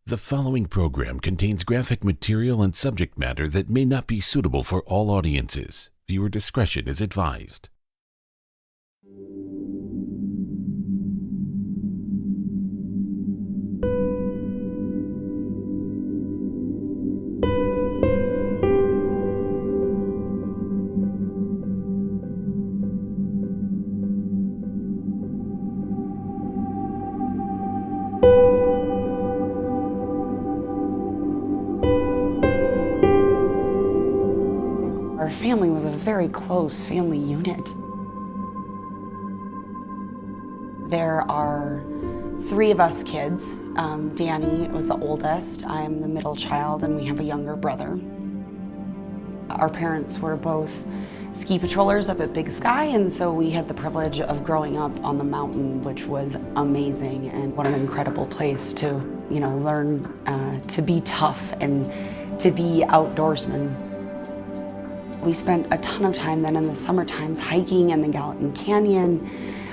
The following program contains graphic material and subject matter that may not be suitable for all audiences. Viewer discretion is advised. Our family was a very close family unit. There are three of us kids. Danny was the oldest, I'm the middle child, and we have a younger brother. Our parents were both ski patrollers up at Big Sky, and so we had the privilege of growing up on the mountain, which was amazing, and what an incredible place to, learn to be tough and to be outdoorsmen. We spent a ton of time then in the summer times hiking in the Gallatin Canyon,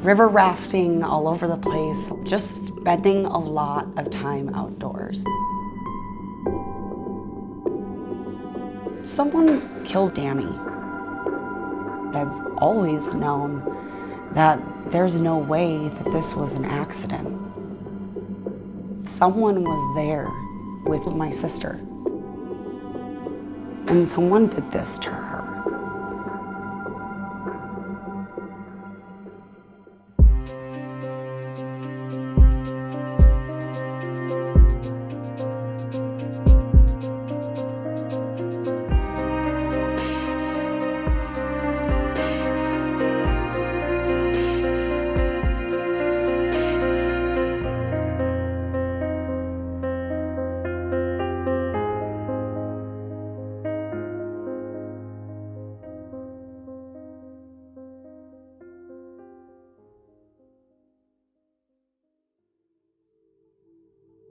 river rafting all over the place, just spending a lot of time outdoors. Someone killed Danny. I've always known that there's no way that this was an accident. Someone was there with my sister, and someone did this to her.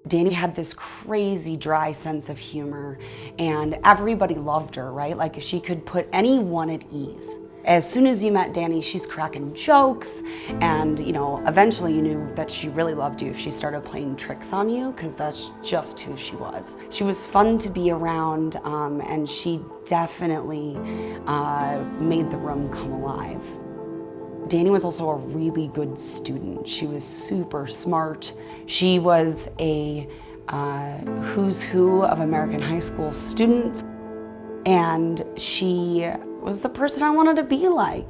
Danny had this crazy dry sense of humor, and everybody loved her, right? Like, she could put anyone at ease. As soon as you met Danny, she's cracking jokes, and eventually you knew that she really loved you if she started playing tricks on you, because that's just who she was. She was fun to be around, and she definitely made the room come alive. Danny was also a really good student. She was super smart. She was a who's who of American high school students, and she was the person I wanted to be like,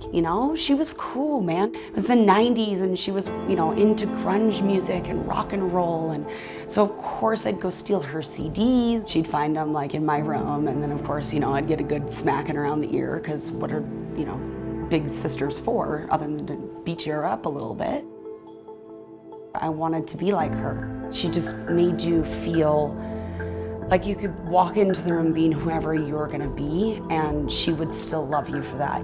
She was cool, man. It was the 90s, and she was, into grunge music and rock and roll, and so of course I'd go steal her CDs. She'd find them in my room, and then of course, I'd get a good smacking around the ear, because what are, big sisters for, other than to beat you up a little bit. I wanted to be like her. She just made you feel like you could walk into the room being whoever you were gonna be, and she would still love you for that.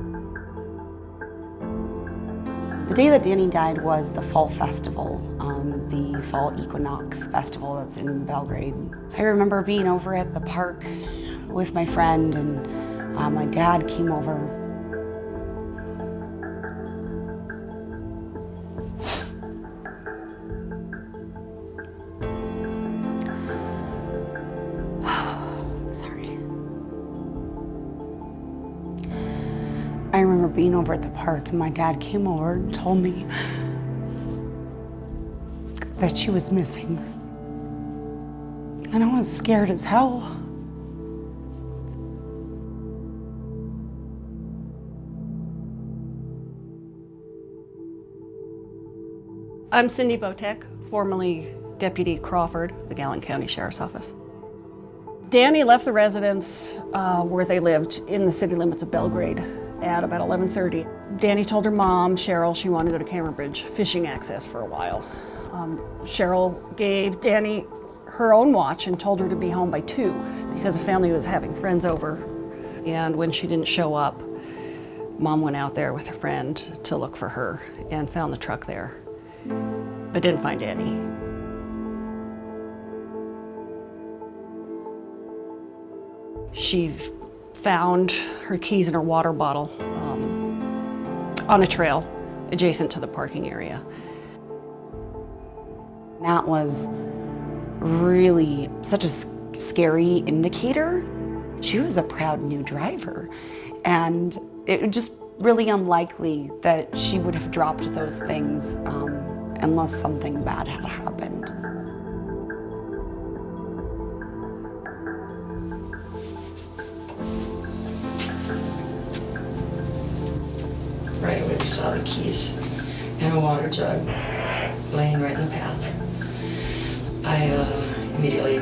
The day that Danny died was the fall festival, the fall equinox festival that's in Belgrade. I remember being over at the park with my friend, and my dad came over. I remember being over at the park, and my dad came over and told me that she was missing. And I was scared as hell. I'm Cindy Botek, formerly Deputy Crawford, the Gallatin County Sheriff's Office. Danny left the residence where they lived in the city limits of Belgrade at about 11:30. Danny told her mom, Cheryl, she wanted to go to Cameron fishing access for a while. Cheryl gave Danny her own watch and told her to be home by 2 because the family was having friends over. And when she didn't show up, Mom went out there with a friend to look for her and found the truck there, but didn't find Danny. She found her keys in her water bottle on a trail adjacent to the parking area. That was really such a scary indicator. She was a proud new driver, and it was just really unlikely that she would have dropped those things unless something bad had happened. Right away we saw the keys and a water jug laying right in the path. I immediately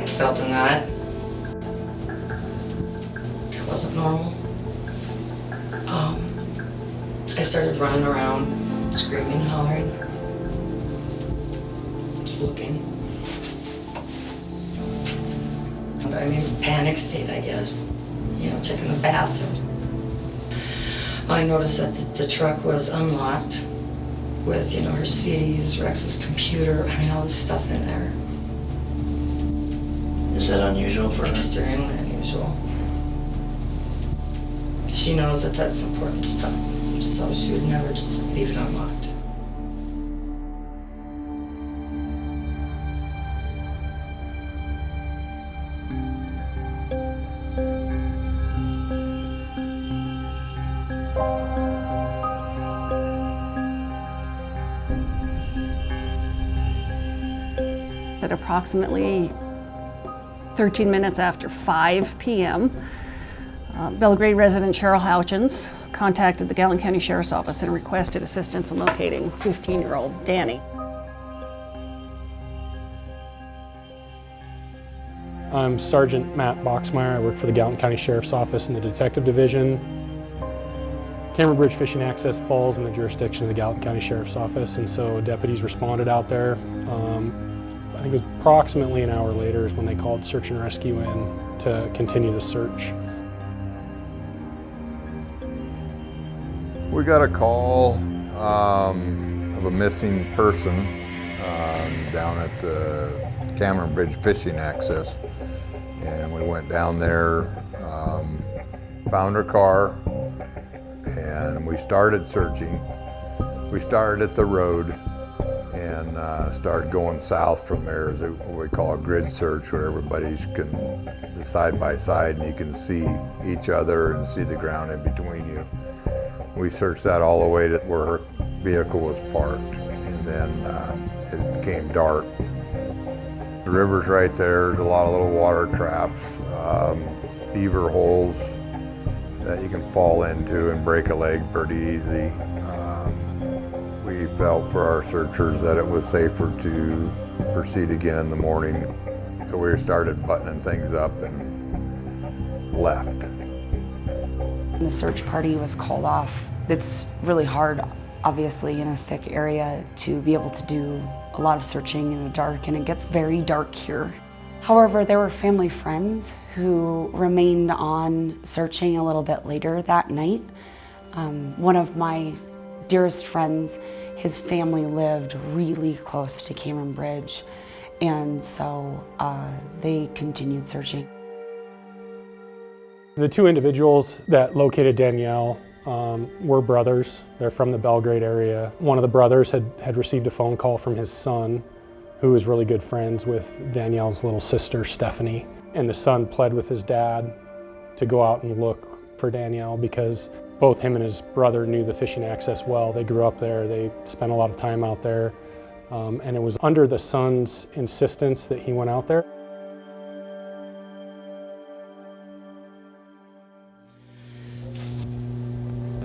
felt a knot. It wasn't normal. I started running around, screaming, hollering, looking. I'm in a panic state, I guess. You know, checking the bathrooms. I noticed that the truck was unlocked with, you know, her CDs, Rex's computer, I mean, all this stuff in there. Is that unusual for her? Extremely unusual. She knows that that's important stuff, so she would never just leave it unlocked. At approximately 13 minutes after 5 p.m., Belgrade resident Cheryl Houchins contacted the Gallen County Sheriff's Office and requested assistance in locating 15-year-old Danny. I'm Sergeant Matt Boxmeyer. I work for the Gallen County Sheriff's Office in the Detective Division. Cameron Bridge Fishing Access falls in the jurisdiction of the Gallen County Sheriff's Office, and so deputies responded out there. I think it was approximately an hour later is when they called search and rescue in to continue the search. We got a call of a missing person down at the Cameron Bridge Fishing Access, and we went down there, found her car, and we started searching. We started at the road and started going south from there. As what we call a grid search, where everybody's side by side and you can see each other and see the ground in between you. We searched that all the way to where her vehicle was parked, and then it became dark. The river's right there. There's a lot of little water traps, beaver holes that you can fall into and break a leg pretty easy. We felt for our searchers that it was safer to proceed again in the morning. So we started buttoning things up and left. The search party was called off. It's really hard, obviously, in a thick area to be able to do a lot of searching in the dark, and it gets very dark here. However, there were family friends who remained on searching a little bit later that night. One of my dearest friends, his family lived really close to Cameron Bridge, and so they continued searching. The two individuals that located Danielle were brothers. They're from the Belgrade area. One of the brothers had received a phone call from his son, who was really good friends with Danielle's little sister, Stephanie. And the son pled with his dad to go out and look for Danielle because both him and his brother knew the fishing access well. They grew up there, they spent a lot of time out there, and it was under the son's insistence that he went out there.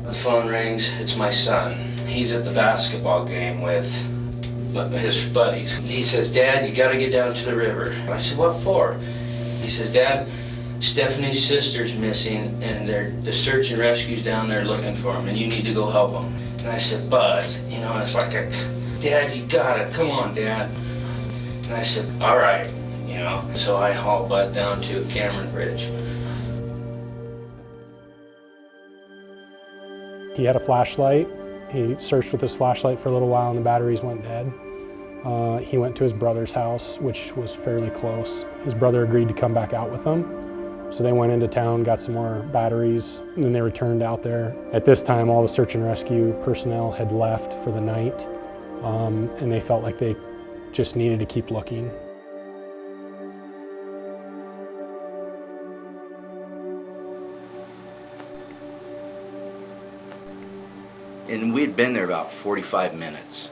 The phone rings, it's my son. He's at the basketball game with his buddies. He says, "Dad, you gotta get down to the river." I said, "What for?" He says, "Dad, Stephanie's sister's missing and the search and rescue's down there looking for him and you need to go help them." And I said, "Bud," you know, it's like, "Dad, you got it, come on, Dad." And I said, "All right," you know. So I hauled Bud down to Cameron Bridge. He had a flashlight. He searched with his flashlight for a little while and the batteries went dead. He went to his brother's house, which was fairly close. His brother agreed to come back out with them. So they went into town, got some more batteries, and then they returned out there. At this time, all the search and rescue personnel had left for the night, and they felt like they just needed to keep looking. And we'd been there about 45 minutes.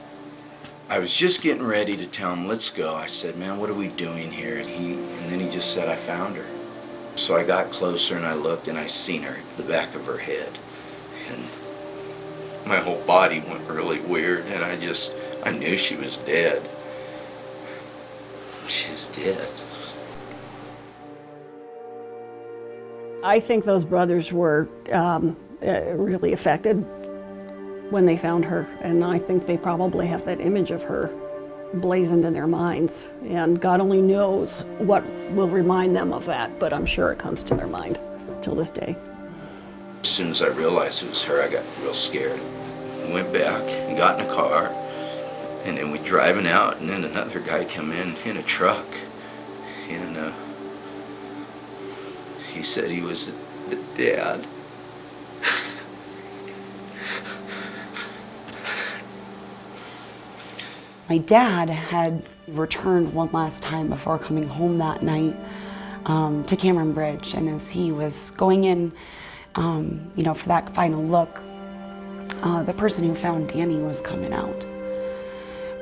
I was just getting ready to tell him, let's go. I said, man, what are we doing here? And then he just said, I found her. So I got closer and I looked and I seen her, the back of her head. And my whole body went really weird and I knew she was dead. She's dead. I think those brothers were really affected when they found her, and I think they probably have that image of her blazoned in their minds, and God only knows what will remind them of that, but I'm sure it comes to their mind till this day. As soon as I realized it was her, I got real scared. I went back and got in a car, and then we driving out, and then another guy come in a truck, and he said he was the dad. My dad had returned one last time before coming home that night to Cameron Bridge, and as he was going in, for that final look, the person who found Danny was coming out.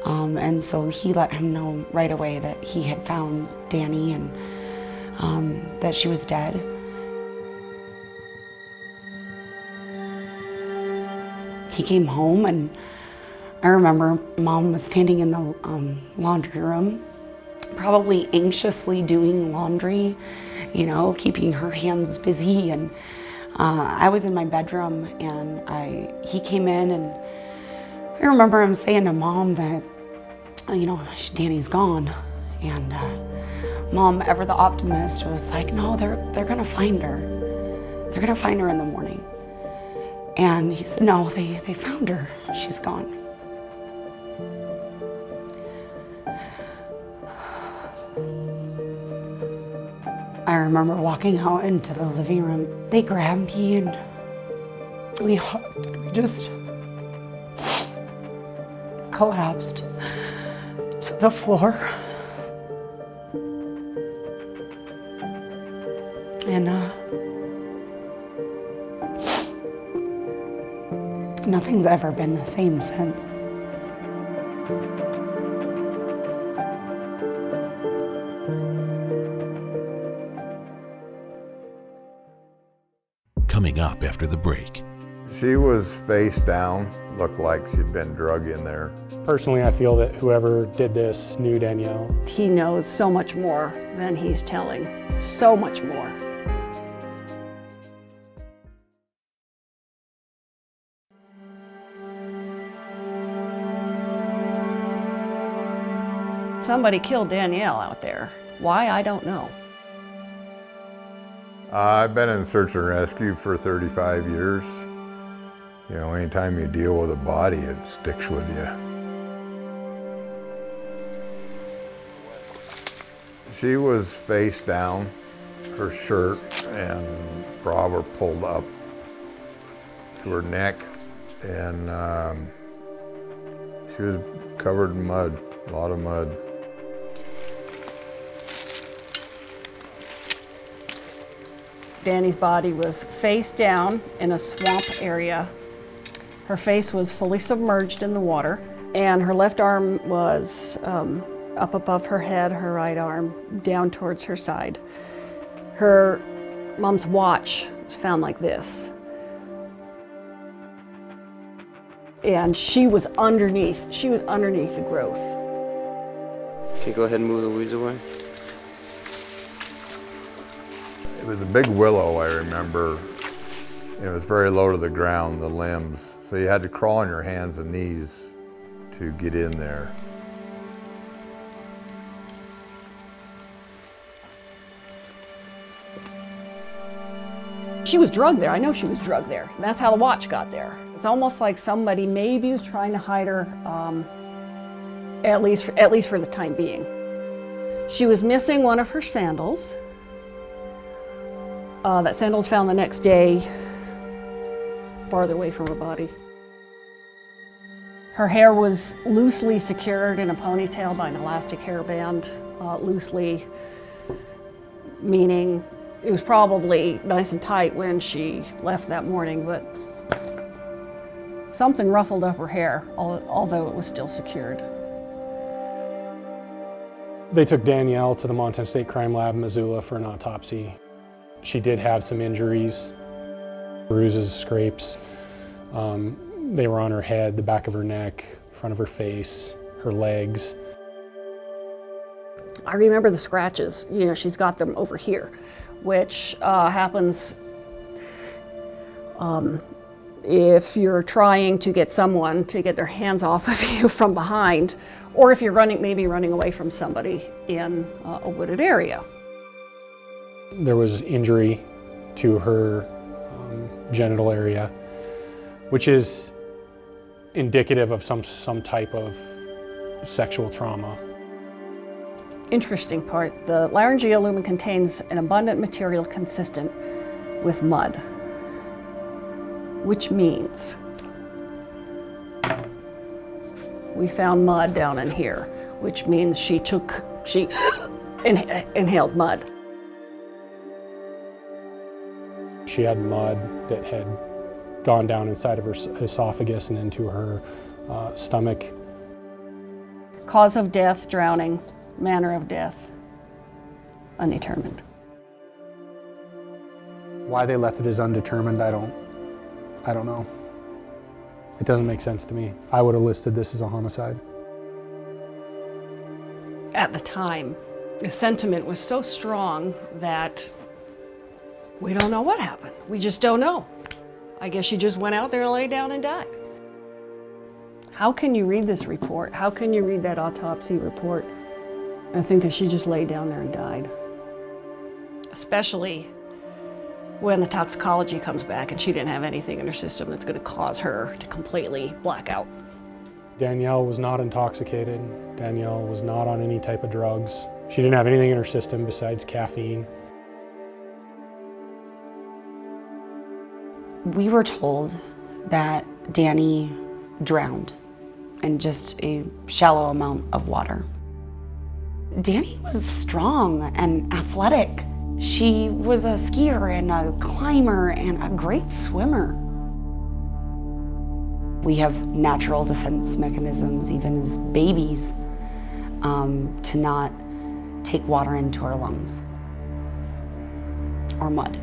And so he let him know right away that he had found Danny and that she was dead. He came home, and I remember Mom was standing in the laundry room, probably anxiously doing laundry, keeping her hands busy. And I was in my bedroom, and he came in, and I remember him saying to Mom that, Danny's gone. And Mom, ever the optimist, was like, no, they're gonna find her. They're gonna find her in the morning. And he said, no, they found her. She's gone. I remember walking out into the living room. They grabbed me and we hugged, and we just collapsed to the floor. And nothing's ever been the same since. Coming up after the break. She was face down, looked like she'd been drug in there. Personally, I feel that whoever did this knew Danielle. He knows so much more than he's telling, so much more. Somebody killed Danielle out there. Why, I don't know. I've been in search and rescue for 35 years. Anytime you deal with a body, it sticks with you. She was face down, her shirt and bra were pulled up to her neck, and she was covered in mud, a lot of mud. Danny's body was face down in a swamp area. Her face was fully submerged in the water, and her left arm was up above her head, her right arm down towards her side. Her mom's watch was found like this. And she was underneath the growth. Okay, go ahead and move the weeds away. It was a big willow, I remember. It was very low to the ground, the limbs, so you had to crawl on your hands and knees to get in there. She was drugged there. I know she was drugged there. That's how the watch got there. It's almost like somebody maybe was trying to hide her, at least for the time being. She was missing one of her sandals. That sandal was found the next day, farther away from her body. Her hair was loosely secured in a ponytail by an elastic hairband, loosely, meaning it was probably nice and tight when she left that morning, but something ruffled up her hair, although it was still secured. They took Danielle to the Montana State Crime Lab in Missoula for an autopsy. She did have some injuries, bruises, scrapes. They were on her head, the back of her neck, front of her face, her legs. I remember the scratches. You know, she's got them over here, which happens if you're trying to get someone to get their hands off of you from behind, or if you're maybe running away from somebody in a wooded area. There was injury to her genital area, which is indicative of some type of sexual trauma. Interesting part, the laryngeal lumen contains an abundant material consistent with mud, which means we found mud down in here, which means she inhaled mud. She had mud that had gone down inside of her esophagus and into her stomach. Cause of death, drowning. Manner of death, undetermined. Why they left it as undetermined, I don't know. It doesn't make sense to me. I would have listed this as a homicide. At the time, the sentiment was so strong that we don't know what happened. We just don't know. I guess she just went out there and lay down and died. How can you read this report? How can you read that autopsy report and think that she just laid down there and died? Especially when the toxicology comes back and she didn't have anything in her system that's going to cause her to completely black out. Danielle was not intoxicated. Danielle was not on any type of drugs. She didn't have anything in her system besides caffeine. We were told that Danny drowned in just a shallow amount of water. Danny was strong and athletic. She was a skier and a climber and a great swimmer. We have natural defense mechanisms, even as babies, to not take water into our lungs or mud.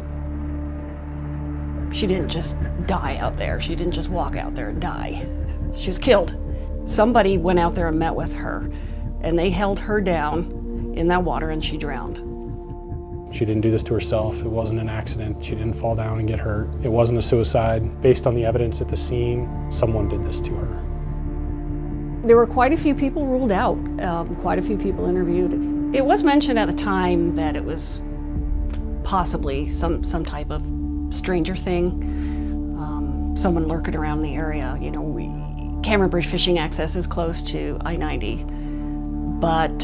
She didn't just die out there. She didn't just walk out there and die. She was killed. Somebody went out there and met with her, and they held her down in that water and she drowned. She didn't do this to herself. It wasn't an accident. She didn't fall down and get hurt. It wasn't a suicide. Based on the evidence at the scene, someone did this to her. There were quite a few people ruled out, quite a few people interviewed. It was mentioned at the time that it was possibly some type of stranger thing, someone lurking around the area. You know, Cameron Bridge fishing access is close to I-90, but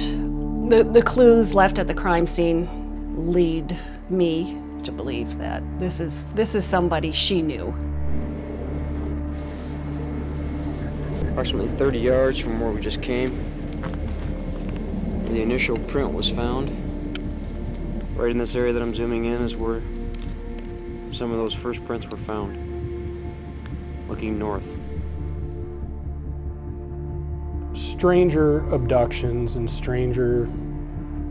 the clues left at the crime scene lead me to believe that this is somebody she knew. Approximately 30 yards from where we just came, the initial print was found. Right in this area that I'm zooming in is where some of those first prints were found, looking north. Stranger abductions and stranger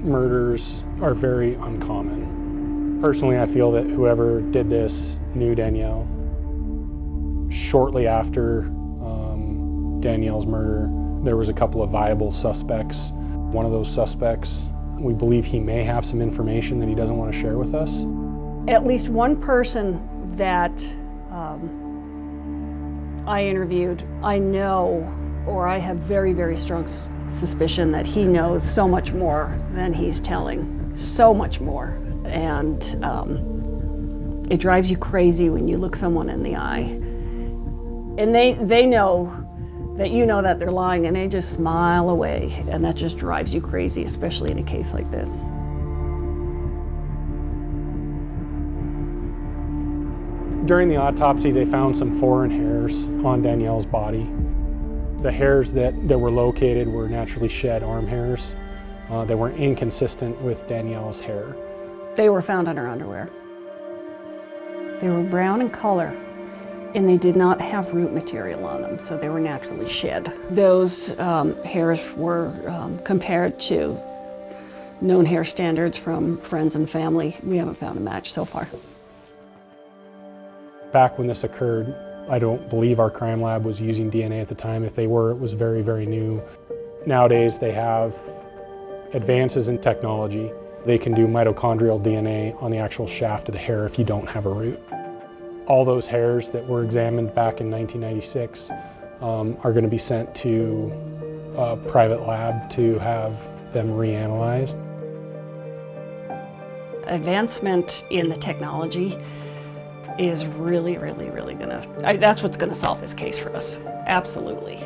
murders are very uncommon. Personally, I feel that whoever did this knew Danielle. Shortly after Danielle's murder, there was a couple of viable suspects. One of those suspects, we believe he may have some information that he doesn't want to share with us. At least one person that I interviewed, I know, or I have very, very strong suspicion that he knows so much more than he's telling, so much more. And it drives you crazy when you look someone in the eye. And they know that you know that they're lying and they just smile away, and that just drives you crazy, especially in a case like this. During the autopsy, they found some foreign hairs on Danielle's body. The hairs that were located were naturally shed arm hairs. They were inconsistent with Danielle's hair. They were found on her underwear. They were brown in color, and they did not have root material on them, so they were naturally shed. Those hairs were compared to known hair standards from friends and family. We haven't found a match so far. Back when this occurred, I don't believe our crime lab was using DNA at the time. If they were, it was very, very new. Nowadays, they have advances in technology. They can do mitochondrial DNA on the actual shaft of the hair if you don't have a root. All those hairs that were examined back in 1996 are going to be sent to a private lab to have them reanalyzed. Advancement in the technology is really gonna, that's what's gonna solve this case for us, absolutely.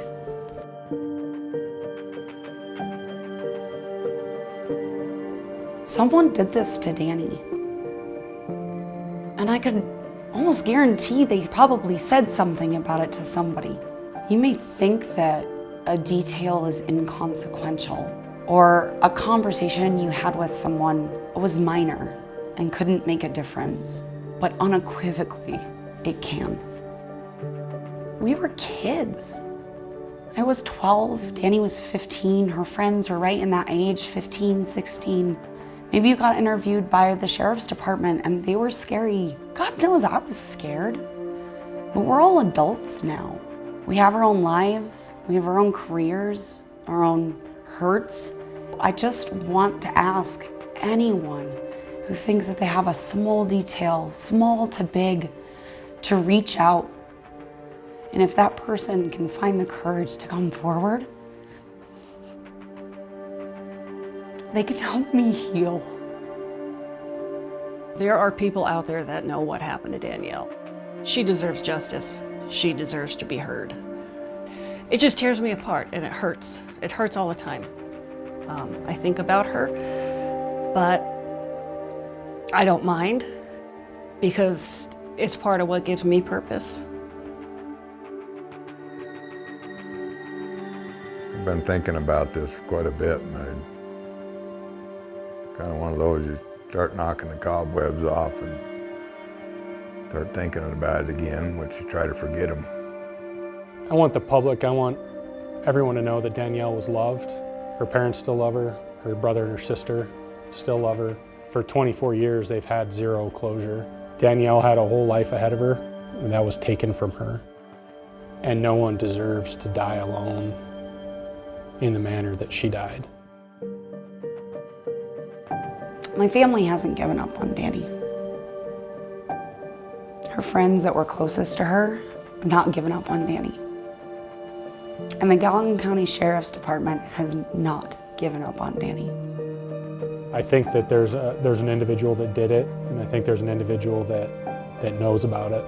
Someone did this to Danny. And I could almost guarantee they probably said something about it to somebody. You may think that a detail is inconsequential, or a conversation you had with someone was minor and couldn't make a difference, but unequivocally, it can. We were kids. I was 12, Danny was 15, her friends were right in that age, 15, 16. Maybe you got interviewed by the sheriff's department and they were scary. God knows I was scared. But we're all adults now. We have our own lives, we have our own careers, our own hurts. I just want to ask anyone who thinks that they have a small detail, small to big, to reach out. And if that person can find the courage to come forward, they can help me heal. There are people out there that know what happened to Danielle. She deserves justice. She deserves to be heard. It just tears me apart and it hurts. It hurts all the time. I think about her, but I don't mind because it's part of what gives me purpose. I've been thinking about this quite a bit, and kind of one of those, you start knocking the cobwebs off and start thinking about it again, once you try to forget them. I want the public, I want everyone to know that Danielle was loved. Her parents still love her, her brother and her sister still love her. For 24 years, they've had zero closure. Danielle had a whole life ahead of her, and that was taken from her. And no one deserves to die alone in the manner that she died. My family hasn't given up on Danny. Her friends that were closest to her have not given up on Danny. And the Gallatin County Sheriff's Department has not given up on Danny. I think that there's an individual that did it, and I think there's an individual that knows about it.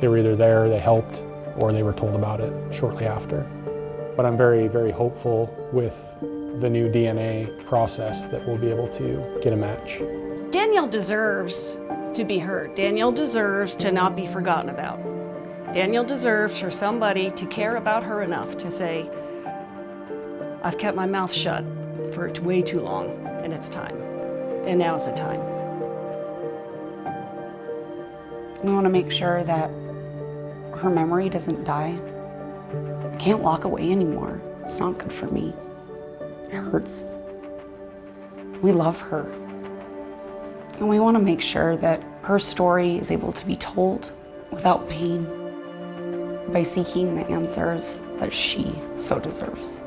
They were either there, they helped, or they were told about it shortly after. But I'm very, very hopeful with the new DNA process that we'll be able to get a match. Danielle deserves to be heard. Danielle deserves to not be forgotten about. Danielle deserves for somebody to care about her enough to say, I've kept my mouth shut for way too long, and it's time. And now's the time. We want to make sure that her memory doesn't die. I can't lock away anymore. It's not good for me. It hurts. We love her. And we want to make sure that her story is able to be told without pain by seeking the answers that she so deserves.